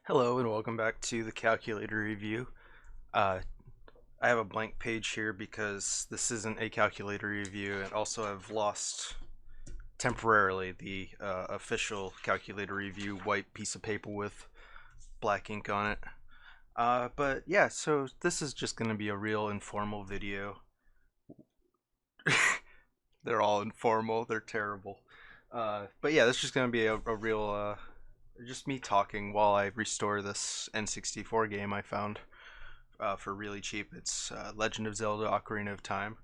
Hello and welcome back to the calculator review. Uh, I have a blank page here because this isn't a calculator review, and also I've lost temporarily the official calculator review white piece of paper with black ink on it. But yeah, so this is just going to be a real informal video. They're all informal, they're terrible. But yeah, this is just going to be a real, just me talking while I restore this N64 game I found for really cheap. It's Legend of Zelda: Ocarina of Time.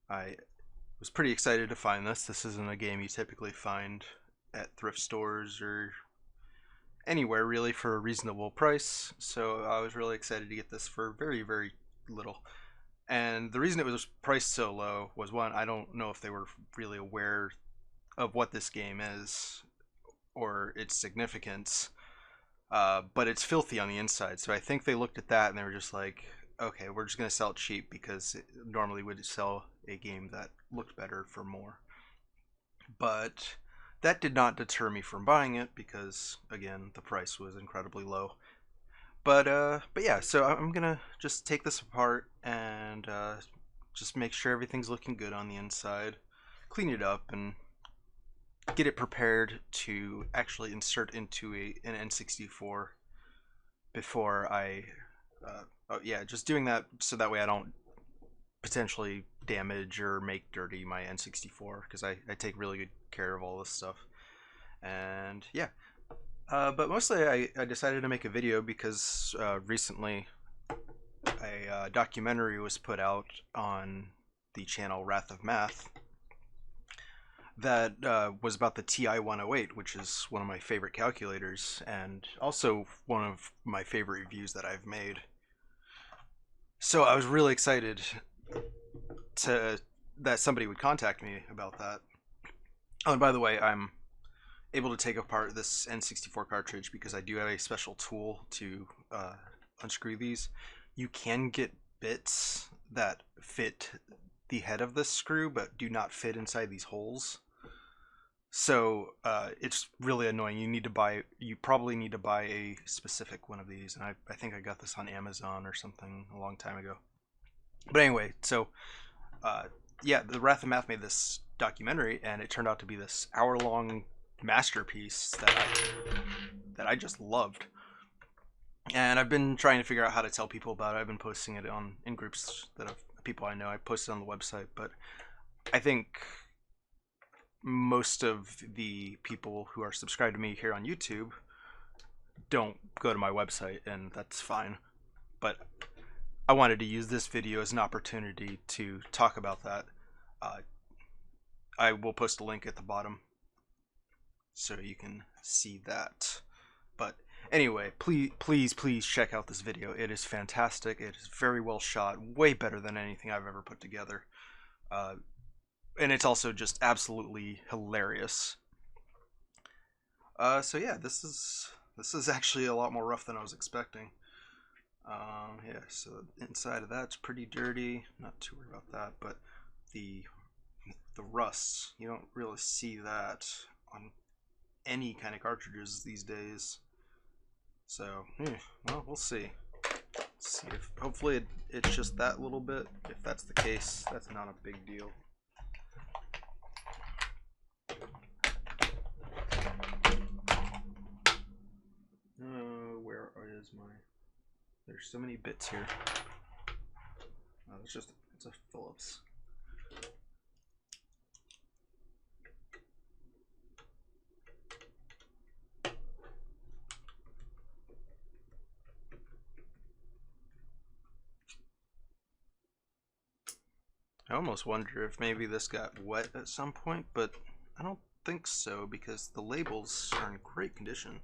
I was pretty excited to find this. This isn't a game you typically find at thrift stores or anywhere really for a reasonable price. So I was really excited to get this for very, very little. And the reason it was priced so low was one, I don't know if they were really aware of what this game is or its significance. But it's filthy on the inside. So I think they looked at that and they were just like, okay, we're just going to sell it cheap because it normally would sell a game that looked better for more. But that did not deter me from buying it because, again, the price was incredibly low. But yeah, so I'm gonna just take this apart and just make sure everything's looking good on the inside, clean it up, and get it prepared to actually insert into an N64 before I. Oh yeah, just doing that so that way I don't potentially damage or make dirty my N64 because I take really good care of all this stuff. And yeah, but mostly I decided to make a video because recently a documentary was put out on the channel Wrath of Math that was about the TI 108, which is one of my favorite calculators and also one of my favorite reviews that I've made. So I was really excited to that somebody would contact me about that. Oh, and by the way, I'm able to take apart this N64 cartridge because I do have a special tool to unscrew these. You can get bits that fit the head of this screw but do not fit inside these holes. So it's really annoying. You probably need to buy a specific one of these, and I think I got this on Amazon or something a long time ago. But anyway, so uh, yeah, the Wrath of Math made this documentary, and it turned out to be this hour-long masterpiece that I just loved. And I've been trying to figure out how to tell people about it. I've been posting it on in groups that of people I know. I posted on the website, but I think most of the people who are subscribed to me here on YouTube don't go to my website, and that's fine. But I wanted to use this video as an opportunity to talk about that. Uh, I will post a link at the bottom so you can see that. But anyway, please check out this video. It is fantastic. It is very well shot, way better than anything I've ever put together. Uh, and it's also just absolutely hilarious. So yeah, this is actually a lot more rough than I was expecting. Yeah, so inside of that's pretty dirty. Not too worried about that, but the the rust, you don't really see that on any kind of cartridges these days. So, well, we'll see. See if hopefully it's just that little bit. If that's the case, that's not a big deal. Where is my? There's so many bits here. Oh, it's a Phillips. I almost wonder if maybe this got wet at some point, but I don't think so because the labels are in great condition.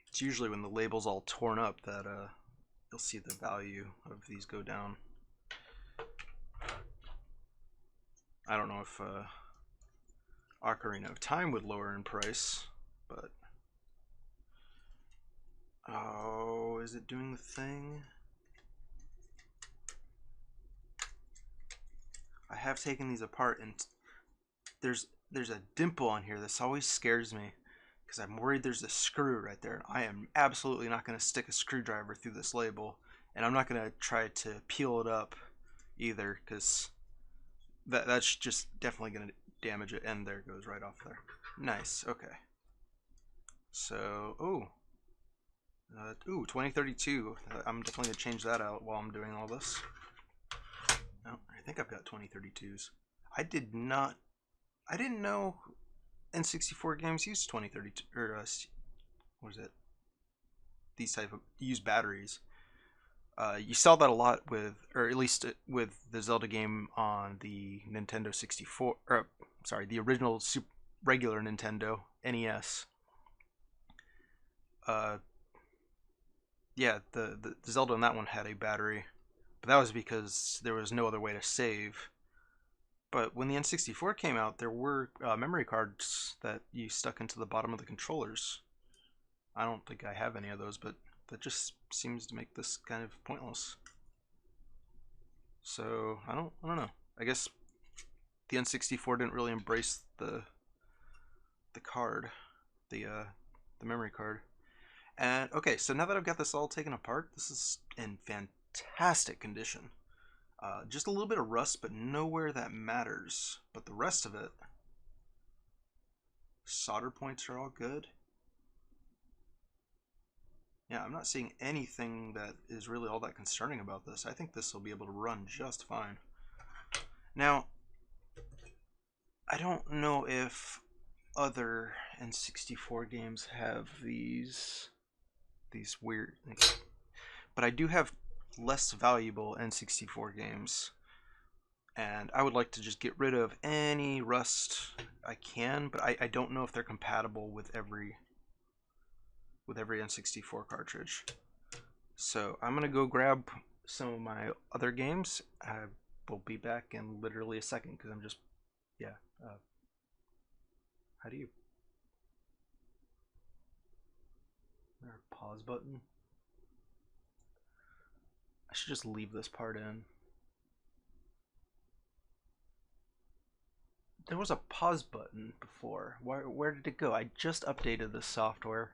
It's usually when the label's all torn up that you'll see the value of these go down. I don't know if Ocarina of Time would lower in price, but oh, is it doing the thing? I have taken these apart and there's a dimple on here. This always scares me because I'm worried there's a screw right there, and I am absolutely not going to stick a screwdriver through this label, and I'm not going to try to peel it up either because that's just definitely going to damage it. And there it goes right off there. Nice. Okay. So, 2032. I'm definitely gonna change that out while I'm doing all this. No, I think I've got 2032s. I did not. I didn't know N64 games use 2032 or what is it? These type of use batteries. You saw that a lot with, or at least with the Zelda game on the Nintendo 64. Or sorry, the original regular Nintendo NES. Uh, yeah, the Zelda on that one had a battery, but that was because there was no other way to save. But when the N64 came out, there were memory cards that you stuck into the bottom of the controllers. I don't think I have any of those, but that just seems to make this kind of pointless. So I don't know. I guess the N64 didn't really embrace the card, the memory card. And okay, so now that I've got this all taken apart, this is in fantastic condition. Just a little bit of rust, but nowhere that matters. But the rest of it, solder points are all good. Yeah, I'm not seeing anything that is really all that concerning about this. I think this will be able to run just fine. Now, I don't know if other N64 games have these weird, but I do have less valuable N64 games, and I would like to just get rid of any rust I can, but I don't know if they're compatible with every N64 cartridge. So I'm gonna go grab some of my other games. I will be back in literally a second because I'm just, yeah. How do you? Is there a pause button? I should just leave this part in. There was a pause button before. Where did it go? I just updated this software.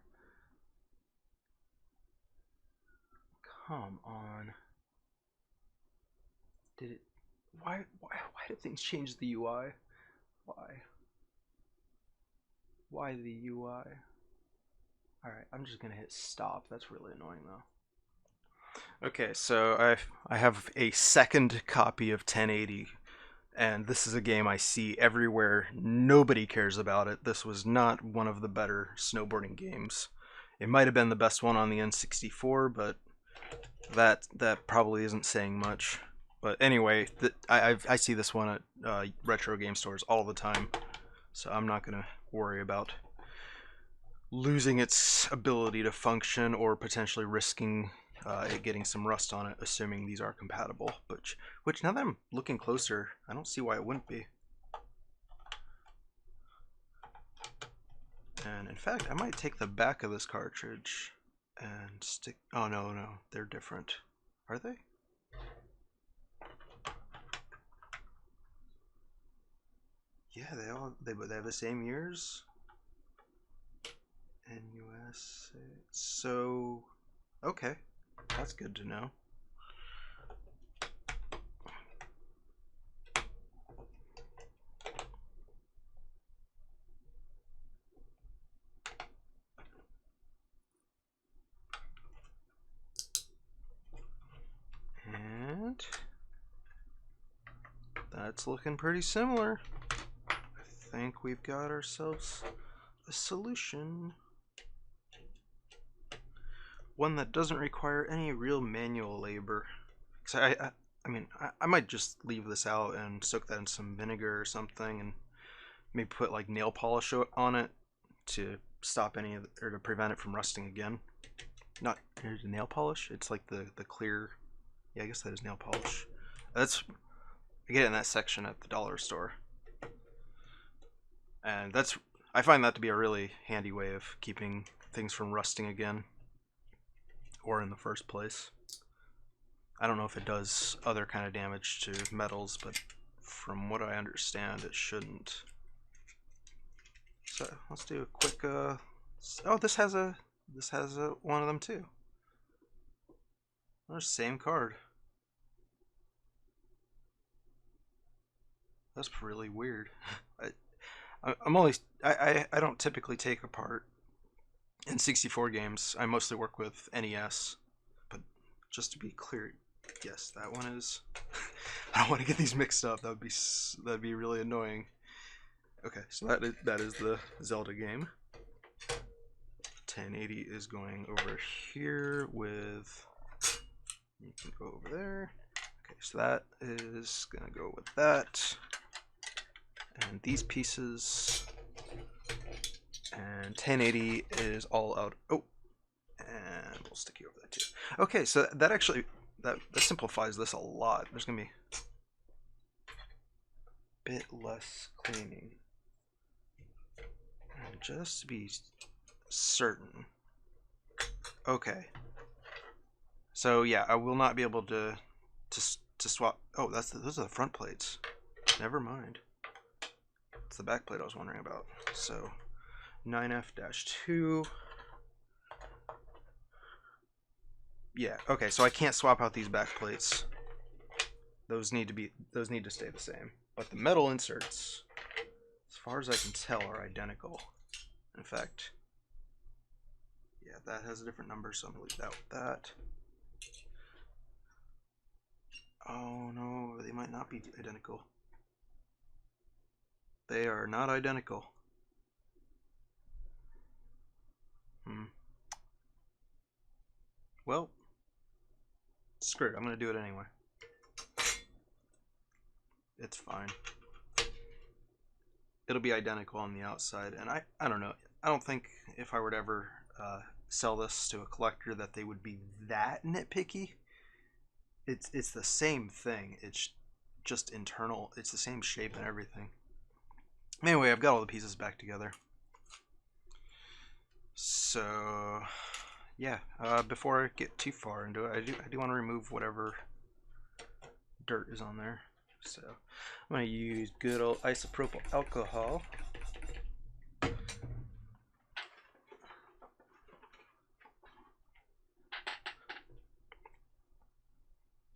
Come on. Did it? Why did things change the UI? Why? Why the UI? Alright, I'm just gonna hit stop. That's really annoying though. Okay, so I have a second copy of 1080, and this is a game I see everywhere. Nobody cares about it. This was not one of the better snowboarding games. It might have been the best one on the N64, but that probably isn't saying much. But anyway, I see this one at retro game stores all the time, so I'm not gonna worry about losing its ability to function or potentially risking it getting some rust on it, assuming these are compatible. But which now that I'm looking closer, I don't see why it wouldn't be. And in fact, I might take the back of this cartridge and stick. Oh no, they're different. Are they? Yeah, they have the same years. NUS. So, okay, that's good to know. And that's looking pretty similar. I think we've got ourselves a solution. One that doesn't require any real manual labor. Cause I mean, I might just leave this out and soak that in some vinegar or something, and maybe put like nail polish on it to stop any of or to prevent it from rusting again. Not here's nail polish. It's like the clear. Yeah, I guess that is nail polish. That's I get it in that section at the dollar store, and I find that to be a really handy way of keeping things from rusting again. Or in the first place. I don't know if it does other kind of damage to metals, but from what I understand, it shouldn't. So let's do a quick. Oh, this has a one of them too. Oh, same card. That's really weird. I don't typically take apart N64 games. I mostly work with NES. But just to be clear, yes, that one is. I don't want to get these mixed up. That'd be really annoying. Okay, so that is the Zelda game. 1080 is going over here with. You can go over there. Okay, so that is gonna go with that. And these pieces. And 1080 is all out. Oh, and we'll stick you over that too. Okay, so that actually that simplifies this a lot. There's gonna be a bit less cleaning. And just to be certain. Okay. So yeah, I will not be able to swap. Oh, those are the front plates. Never mind. It's the back plate I was wondering about. So 9F-2. Yeah, okay, so I can't swap out these back plates. Those need to stay the same. But the metal inserts, as far as I can tell, are identical. In fact, yeah, that has a different number, so I'm gonna leave that with that. Oh no, they might not be identical. They are not identical. Well, screw it, I'm gonna do it anyway. It's fine. It'll be identical on the outside, and I don't know. I don't think if I were to ever sell this to a collector that they would be that nitpicky. It's the same thing. It's just internal. It's the same shape and everything. Anyway, I've got all the pieces back together. So yeah, before I get too far into it, I do want to remove whatever dirt is on there. So I'm going to use good old isopropyl alcohol.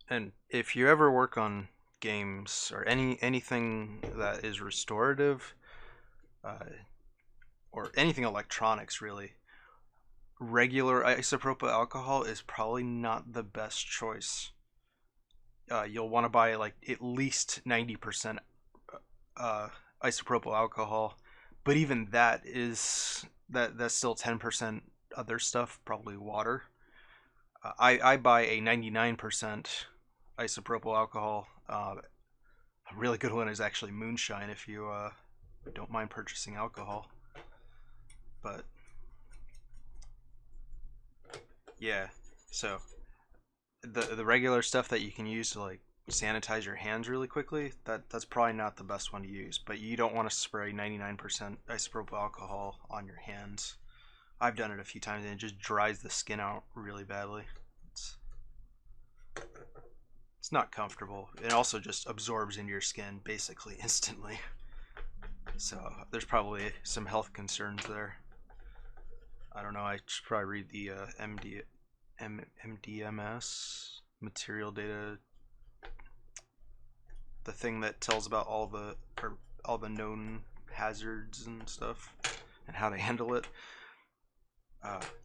And if you ever work on games or anything that is restorative, or anything electronics really, regular isopropyl alcohol is probably not the best choice. You'll want to buy like at least 90% isopropyl alcohol, but even that is that's still 10% other stuff, probably water. I buy a 99% isopropyl alcohol. A really good one is actually moonshine if you don't mind purchasing alcohol. But yeah, so the regular stuff that you can use to like sanitize your hands really quickly, that's probably not the best one to use. But you don't want to spray 99% isopropyl alcohol on your hands. I've done it a few times and it just dries the skin out really badly. It's not comfortable. It also just absorbs into your skin basically instantly. So there's probably some health concerns there. I don't know. I should probably read the MDMS material data, the thing that tells about all the known hazards and stuff and how to handle it.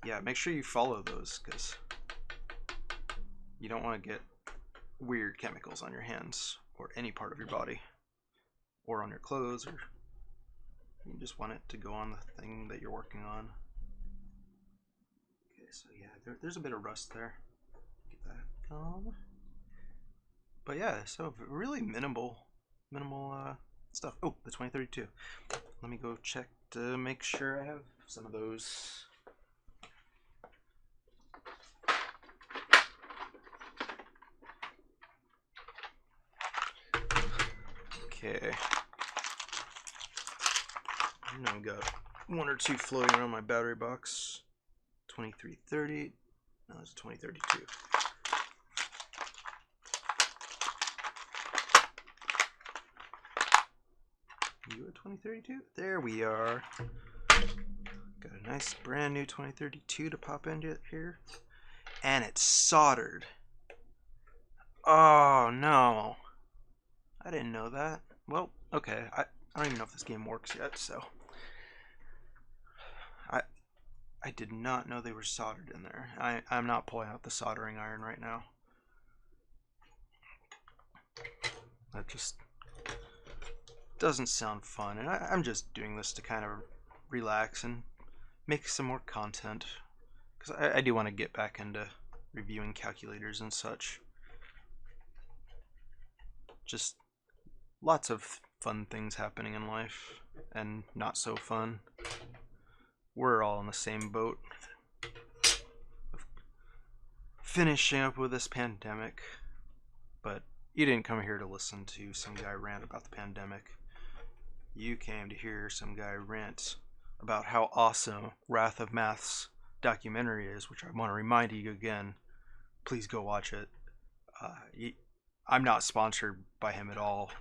Yeah, make sure you follow those because you don't want to get weird chemicals on your hands or any part of your body or on your clothes, or you just want it to go on the thing that you're working on. Okay, so yeah, there's a bit of rust there. Get that gone. But yeah, so really minimal stuff. Oh, the 2032. Let me go check to make sure I have some of those. Okay. I know I've got one or two floating around my battery box. 2330. No, it's 2032. You a 2032? There we are. Got a nice brand new 2032 to pop into here. And it's soldered. Oh no. I didn't know that. Well, okay. I don't even know if this game works yet, so. I did not know they were soldered in there. I'm not pulling out the soldering iron right now. That just doesn't sound fun. And I'm just doing this to kind of relax and make some more content. Because I do want to get back into reviewing calculators and such. Just lots of fun things happening in life and not so fun. We're all in the same boat. Finishing up with this pandemic. But you didn't come here to listen to some guy rant about the pandemic. You came to hear some guy rant about how awesome Wrath of Math's documentary is, which I want to remind you again. Please go watch it. I'm not sponsored by him at all.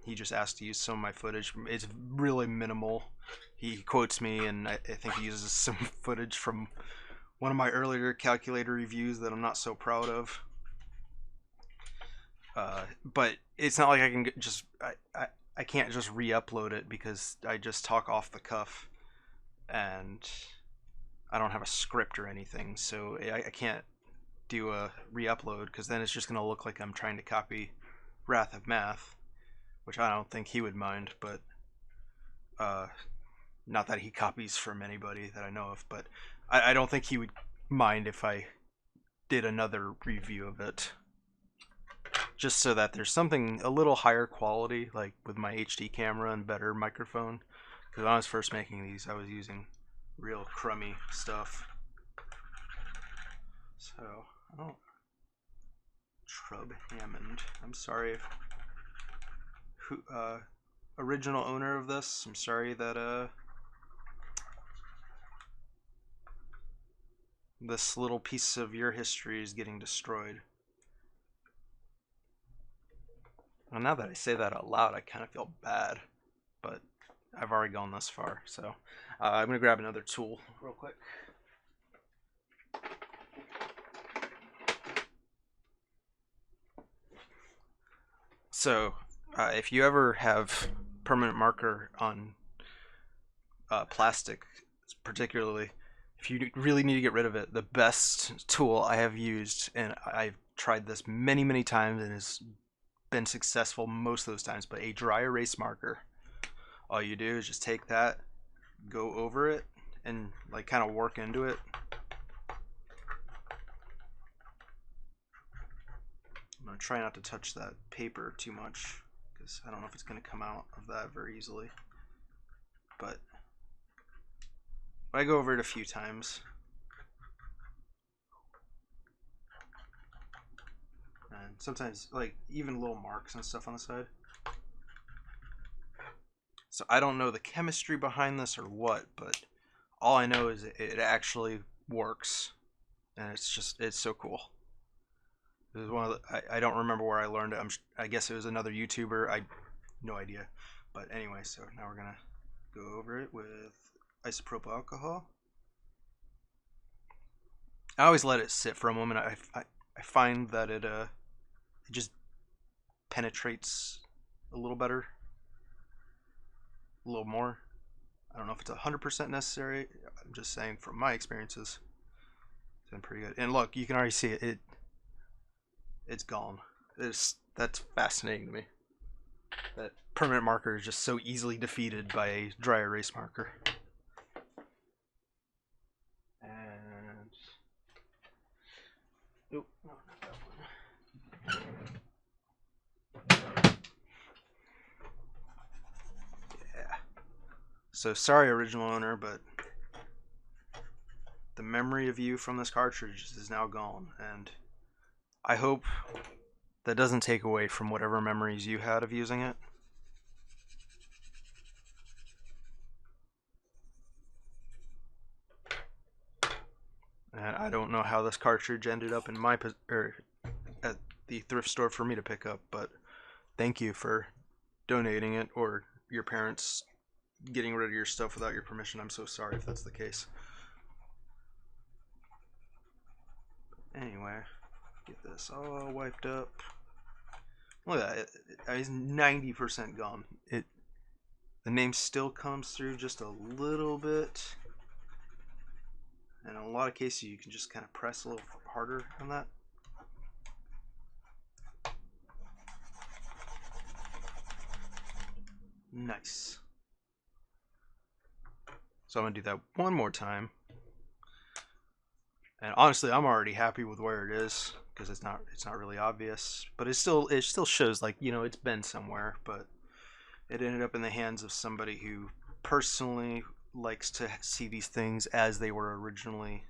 He just asked to use some of my footage. It's really minimal. He quotes me, and I think he uses some footage from one of my earlier calculator reviews that I'm not so proud of. But it's not like I can just I can't just re-upload it because I just talk off the cuff, and I don't have a script or anything, so I can't do a re-upload because then it's just gonna look like I'm trying to copy Wrath of Math, which I don't think he would mind, but not that he copies from anybody that I know of, but I don't think he would mind if I did another review of it. Just so that there's something a little higher quality, like with my HD camera and better microphone. Because when I was first making these, I was using real crummy stuff. So, oh, Trub Hammond. I'm sorry if original owner of this. I'm sorry that this little piece of your history is getting destroyed. Well, now that I say that out loud, I kind of feel bad, but I've already gone this far, so I'm going to grab another tool real quick. So, if you ever have permanent marker on plastic, particularly, if you really need to get rid of it, the best tool I have used, and I've tried this many, many times, and it's been successful most of those times, but a dry erase marker. All you do is just take that, go over it, and like kind of work into it. I'm gonna try not to touch that paper too much because I don't know if it's gonna come out of that very easily. But I go over it a few times. And sometimes, like, even little marks and stuff on the side. So I don't know the chemistry behind this or what, but all I know is it actually works. And it's so cool. It was one of the, I don't remember where I learned it. I guess it was another YouTuber. I no idea. But anyway, so now we're going to go over it with isopropyl alcohol. I always let it sit for a moment. I find that it just penetrates a little better, a little more. I don't know if it's 100% necessary. I'm just saying from my experiences, it's been pretty good. And look, you can already see it. It's gone. That's fascinating to me. That permanent marker is just so easily defeated by a dry erase marker. And oh, no, not that one. Yeah. So sorry, original owner, but the memory of you from this cartridge is now gone, and I hope that doesn't take away from whatever memories you had of using it. And I don't know how this cartridge ended up in my at the thrift store for me to pick up, but thank you for donating it or your parents getting rid of your stuff without your permission. I'm so sorry if that's the case. Anyway, get this all wiped up. Look at that. It's 90% gone. The name still comes through just a little bit. And in a lot of cases, you can just kind of press a little harder on that. Nice. So I'm gonna do that one more time. And honestly, I'm already happy with where it is because it's not really obvious, but it still shows like, you know, it's been somewhere, but it ended up in the hands of somebody who personally likes to see these things as they were originally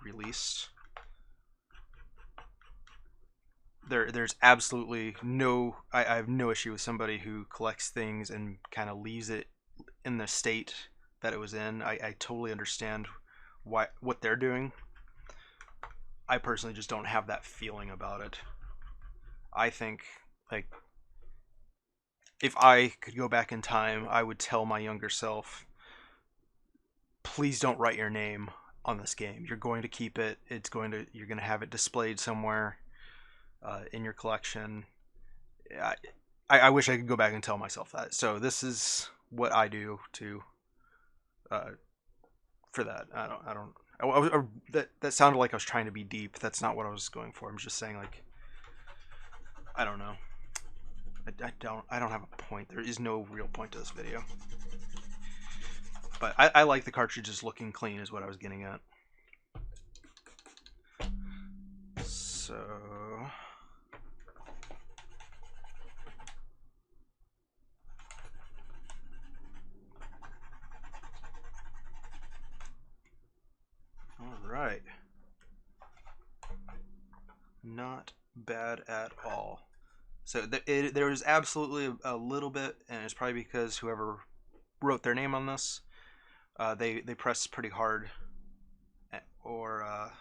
released. There's absolutely no I have no issue with somebody who collects things and kind of leaves it in the state that it was in. I totally understand what they're doing. I personally just don't have that feeling about it. I think, like, if I could go back in time, I would tell my younger self, please don't write your name on this game. You're going to keep it. You're going to have it displayed somewhere in your collection. I wish I could go back and tell myself that. So this is what I do to for that. That sounded like I was trying to be deep. That's not what I was going for. I'm just saying, like, I don't know. I don't have a point. There is no real point to this video. But I like the cartridges looking clean is what I was getting at. So alright. Not bad at all. So there was absolutely a little bit, and it's probably because whoever wrote their name on this, they pressed pretty hard, or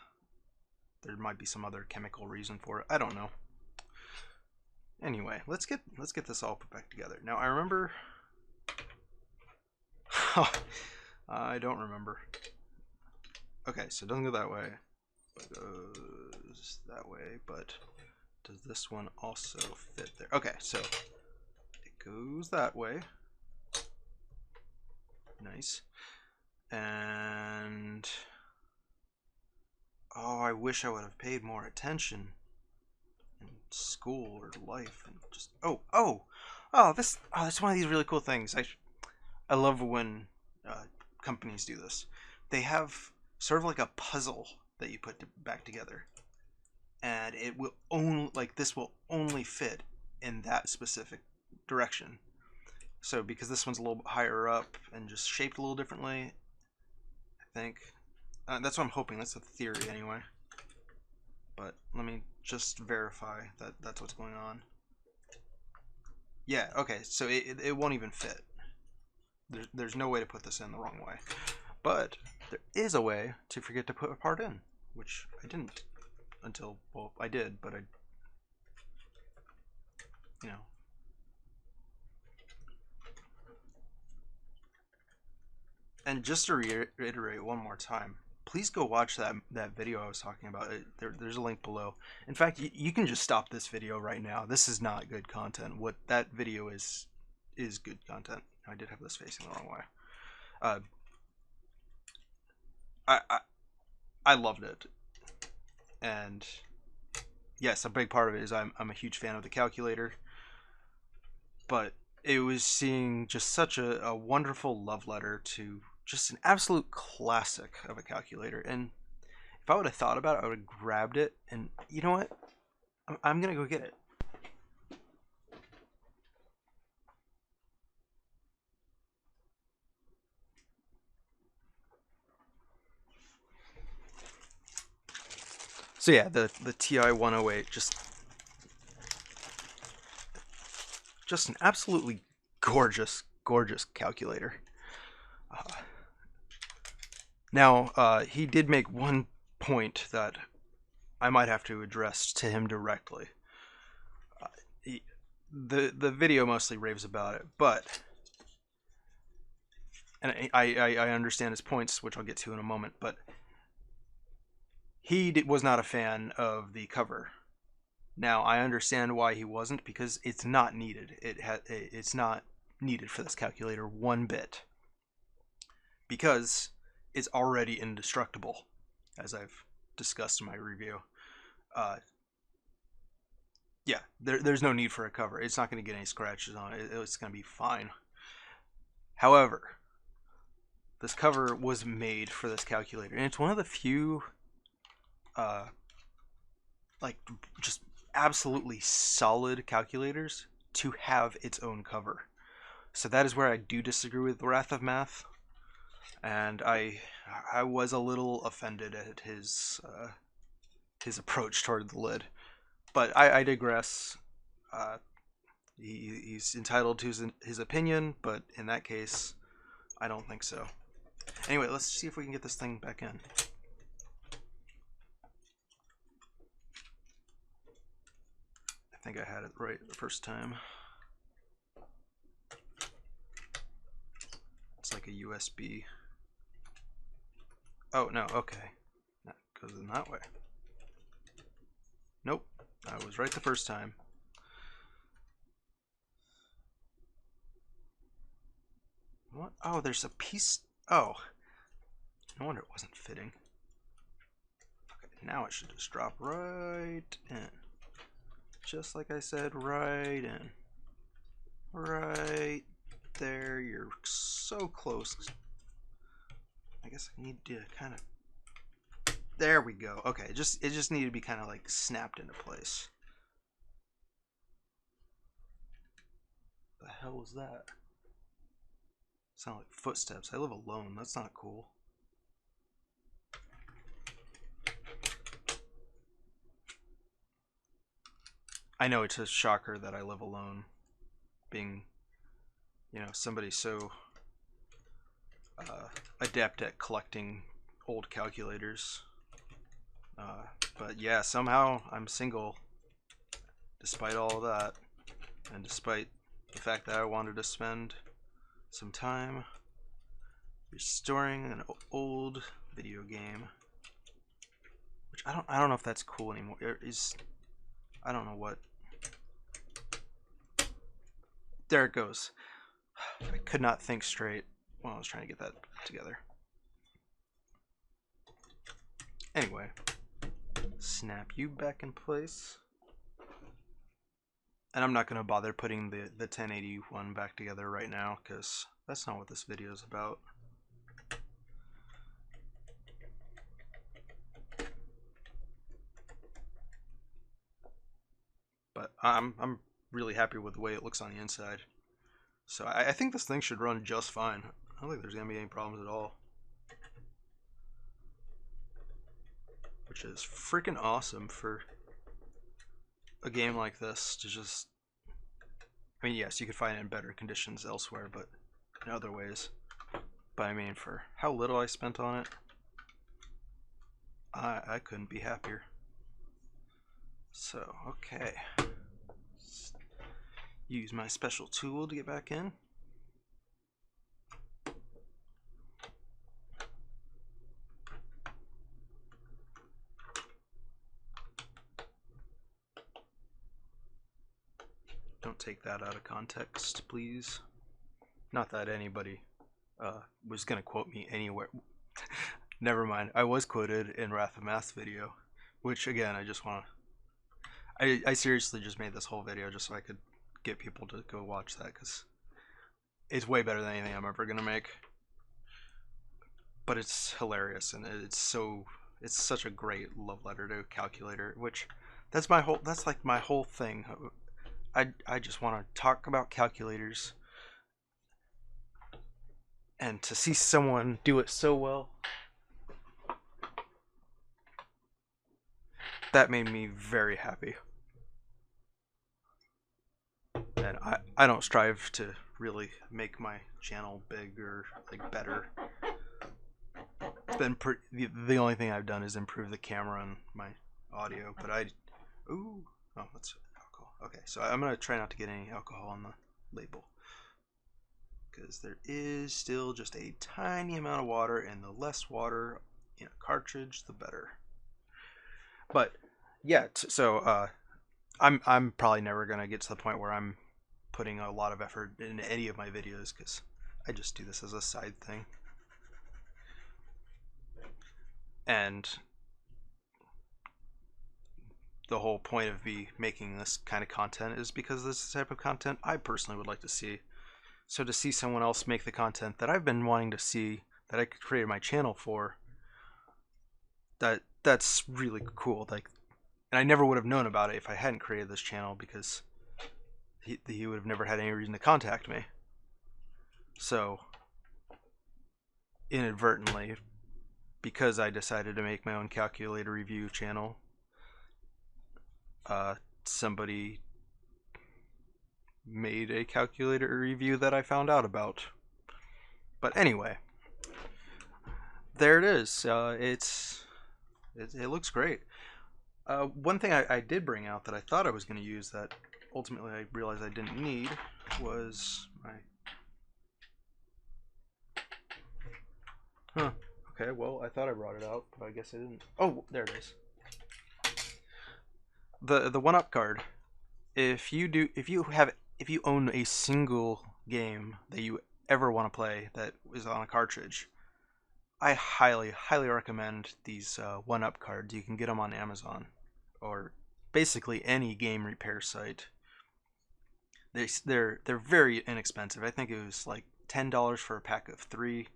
there might be some other chemical reason for it. I don't know. Anyway, let's get this all put back together. Now I remember. I don't remember. Okay, so it doesn't go that way. It goes that way, but does this one also fit there? Okay, so it goes that way. Nice. And oh, I wish I would have paid more attention in school or life and just that's one of these really cool things. I love when companies do this. They have sort of like a puzzle that you put back together, and it will this will only fit in that specific direction. So because this one's a little higher up and just shaped a little differently, I think that's what I'm hoping. That's the theory anyway. But let me just verify that that's what's going on. Yeah, okay, so it won't even fit. There's no way to put this in the wrong way. But there is a way to forget to put a part in, which I didn't until, well, I did, but you know. And just to reiterate one more time, please go watch that video I was talking about. There's a link below. In fact, you can just stop this video right now. This is not good content. What that video is good content. I did have this facing the wrong way. I loved it, and yes, a big part of it is I'm a huge fan of the calculator, but it was seeing just such a wonderful love letter to just an absolute classic of a calculator. And if I would have thought about it, I would have grabbed it, and you know what? I'm gonna go get it. So yeah, the TI 108, just an absolutely gorgeous calculator. Now, he did make one point that I might have to address to him directly. the video mostly raves about it, but and I understand his points, which I'll get to in a moment, but was not a fan of the cover. Now I understand why he wasn't, because it's not needed. It's not needed for this calculator one bit, because it's already indestructible, as I've discussed in my review. Uh, yeah, there's no need for a cover. It's not going to get any scratches on it. It's going to be fine. However, this cover was made for this calculator, and it's one of the few, uh, like, just absolutely solid calculators to have its own cover. So that is where I do disagree with Wrath of Math, and I was a little offended at his approach toward the lid. But I digress. Uh, he's entitled to his opinion, but in that case, I don't think so. Anyway, let's see if we can get this thing back in. I think I had it right the first time. It's like a USB. Oh, no, okay. That goes in that way. Nope, I was right the first time. What? Oh, there's a piece. Oh, no wonder it wasn't fitting. Okay, now it should just drop right in. Just like I said, right in. Right there. You're so close. I guess I need to kind of. There we go. Okay, it just needed to be kind of like snapped into place. The hell was that? Sound like footsteps. I live alone. That's not cool. I know it's a shocker that I live alone, being, somebody so adept at collecting old calculators. But yeah, somehow I'm single, despite all of that, and despite the fact that I wanted to spend some time restoring an old video game, which I don't know if that's cool anymore. I don't know what. There it goes. I could not think straight while I was trying to get that together. Anyway, snap you back in place. And I'm not going to bother putting the 1081 back together right now, because that's not what this video is about. But I'm really happy with the way it looks on the inside. So I think this thing should run just fine. I don't think there's going to be any problems at all. Which is freaking awesome for a game like this to just... I mean, yes, you could find it in better conditions elsewhere, but in other ways. But I mean, for how little I spent on it, I couldn't be happier. So, okay. Use my special tool to get back in. Don't take that out of context, please. Not that anybody was going to quote me anywhere. Never mind. I was quoted in Wrath of Math's video, which, again, I just want to... I seriously just made this whole video just so I could get people to go watch that, because it's way better than anything I'm ever going to make. But it's hilarious, and it's such a great love letter to a calculator, which that's like my whole thing. I just want to talk about calculators, and to see someone do it so well, that made me very happy. And I don't strive to really make my channel big or like better. It's been the only thing I've done is improve the camera and my audio, but oh, that's alcohol. Okay, so I'm gonna try not to get any alcohol on the label, because there is still just a tiny amount of water, and the less water in a cartridge, the better. But yeah, I'm probably never gonna get to the point where I'm putting a lot of effort in any of my videos, because I just do this as a side thing. And the whole point of me making this kind of content is because this is the type of content I personally would like to see. So to see someone else make the content that I've been wanting to see, that I created my channel for, that's really cool. Like, and I never would have known about it if I hadn't created this channel, because he would have never had any reason to contact me. So inadvertently, because I decided to make my own calculator review channel, somebody made a calculator review that I found out about. But anyway, there it is. It looks great. One thing I did bring out that I thought I was going to use that ultimately I realized I didn't need was my... Huh. Okay, well, I thought I brought it out, but I guess I didn't. Oh, there it is. The 1-up card. If you own a single game that you ever want to play that is on a cartridge, I highly recommend these 1-up cards. You can get them on Amazon or basically any game repair site. They're very inexpensive. I think it was like $10 for a pack of 3.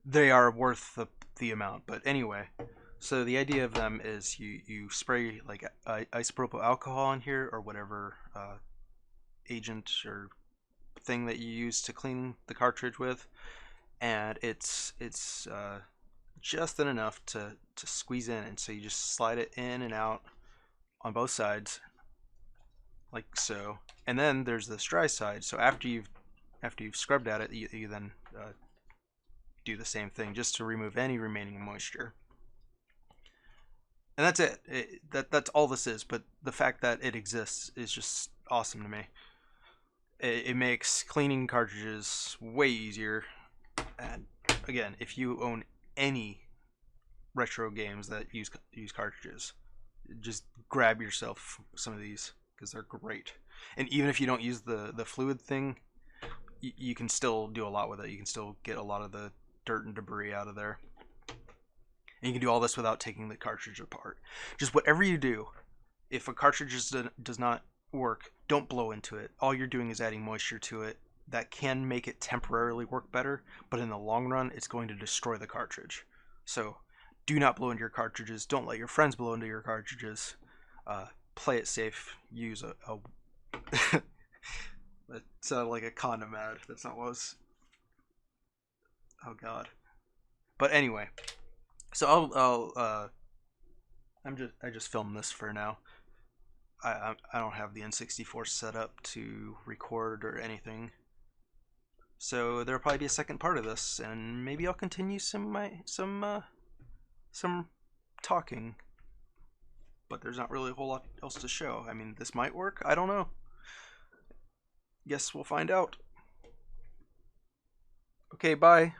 They are worth the amount. But anyway, so the idea of them is you spray like isopropyl alcohol in here, or whatever agent or thing that you use to clean the cartridge with, and it's just enough to squeeze in, and so you just slide it in and out on both sides, like so. And then there's this dry side. So after you've scrubbed at it, you then do the same thing just to remove any remaining moisture. And that's it. That's all this is. But the fact that it exists is just awesome to me. It makes cleaning cartridges way easier. And again, if you own any retro games that use cartridges, just grab yourself some of these, because they're great. And even if you don't use the fluid thing, you can still do a lot with it. You can still get a lot of the dirt and debris out of there. And you can do all this without taking the cartridge apart. Just whatever you do, if a cartridge does not work, don't blow into it. All you're doing is adding moisture to it. That can make it temporarily work better, but in the long run, it's going to destroy the cartridge. So do not blow into your cartridges. Don't let your friends blow into your cartridges. Play it safe. Use a that sounded like a condom ad. That's not what it was. Oh god. But anyway, so I just filmed this for now. I don't have the N64 set up to record or anything, so there'll probably be a second part of this, and maybe I'll continue some talking. But there's not really a whole lot else to show. I mean, this might work. I don't know. Guess we'll find out. Okay, bye.